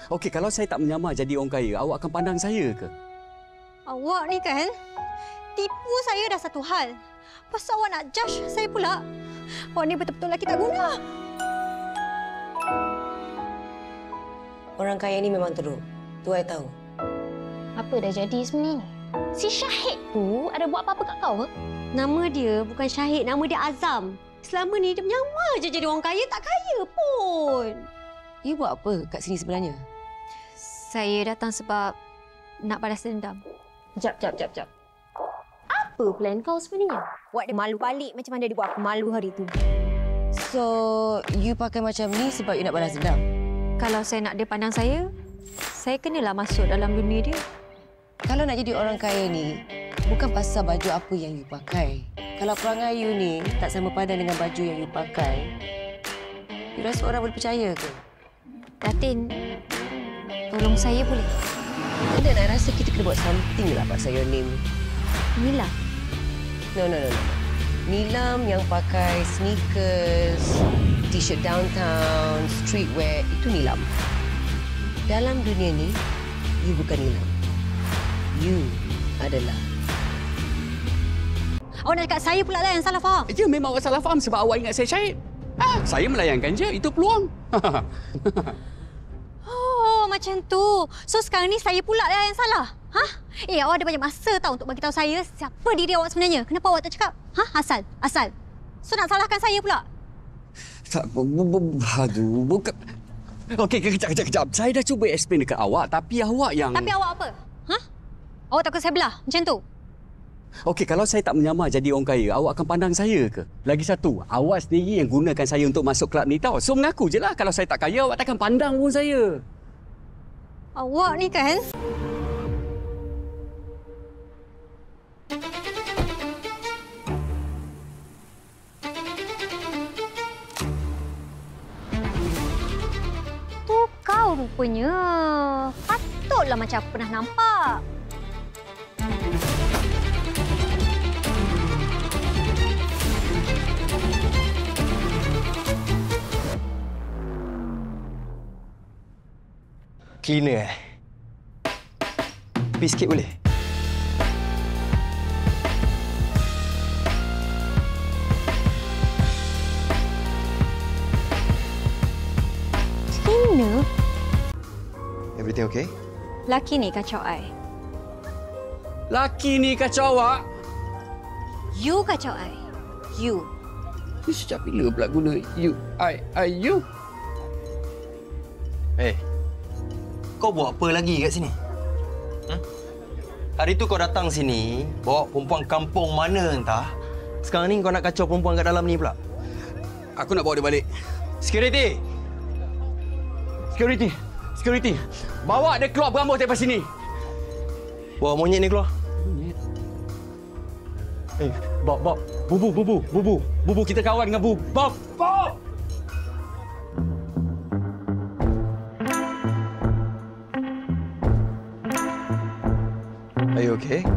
Okey, kalau saya tak menyamar jadi orang kaya, awak akan pandang saya ke? Awak ni kan tipu saya dah satu hal. Pasal awak nak judge saya pula. Awak ni betul-betul lelaki tak guna. Orang kaya ni memang teruk. Tu I tahu. Apa dah jadi sebenarnya? Si Syahid tu ada buat apa-apa kat kau ke? Nama dia bukan Syahid, nama dia Azam. Selama ni dia menyamar je jadi orang kaya, tak kaya pun. You buat apa kat sini sebenarnya? Saya datang sebab nak balas dendam. Jap. Apa plan kau sebenarnya? Buat dia malu balik macam mana dia buat aku malu hari tu. So, you pakai macam ni sebab you nak balas dendam? Kalau saya nak dia pandang saya kenalah masuk dalam dunia dia. Kalau nak jadi orang kaya ni, bukan pasal baju apa yang you pakai. Kalau perangai you ni tak sama padan dengan baju yang you pakai, you rasa orang boleh percaya ke? Datin, tolong saya boleh? Dan I rasa kita kena buat something lah pasal your name. Nila. No. Nilam yang pakai sneakers, t-shirt downtown, streetwear, itu Nilam. Dalam dunia ni, you bukan Nilam. You adalah. Awak nak cakap saya pula lah yang salah faham? Ya, memang awak salah faham sebab awak ingat saya Syahid. Saya melayankan je, itu peluang. Oh, macam tu. So sekarang ni saya pula lah yang salah. Awak ada banyak masa tau untuk bagi tahu saya siapa diri awak sebenarnya. Kenapa awak tak cakap? Asal. So nak salahkan saya pula? Aduh, bukan. Okey, kejap. Saya dah cuba explain dekat awak, tapi awak yang... Tapi awak apa? Awak takut saya belah macam tu? Okey, kalau saya tak menyamar jadi orang kaya, awak akan pandang saya ke? Lagi satu, awak sendiri yang gunakan saya untuk masuk kelab ni tau. So mengaku je lah kalau saya tak kaya, awak takkan pandang pun saya. Awak ni kan... Tu kau rupanya. Patutlah macam aku pernah nampak. Cleaner Pergi sikit boleh? Cleaner? Everything okay? Laki ni kacau I. Laki ni kacau awak. You kacau I. You. Ni sejak bila pula guna you, you? Kau buat apa lagi kat sini? Hari tu kau datang sini, bawa perempuan kampung mana entah. Sekarang ni kau nak kacau perempuan kat dalam ni pula. Aku nak bawa dia balik. Security! Security. Bawa dia keluar berambut daripada sini. Bawa monyet ni keluar. Bob. Bubu, kita kawan dengan Bob. Are you okay?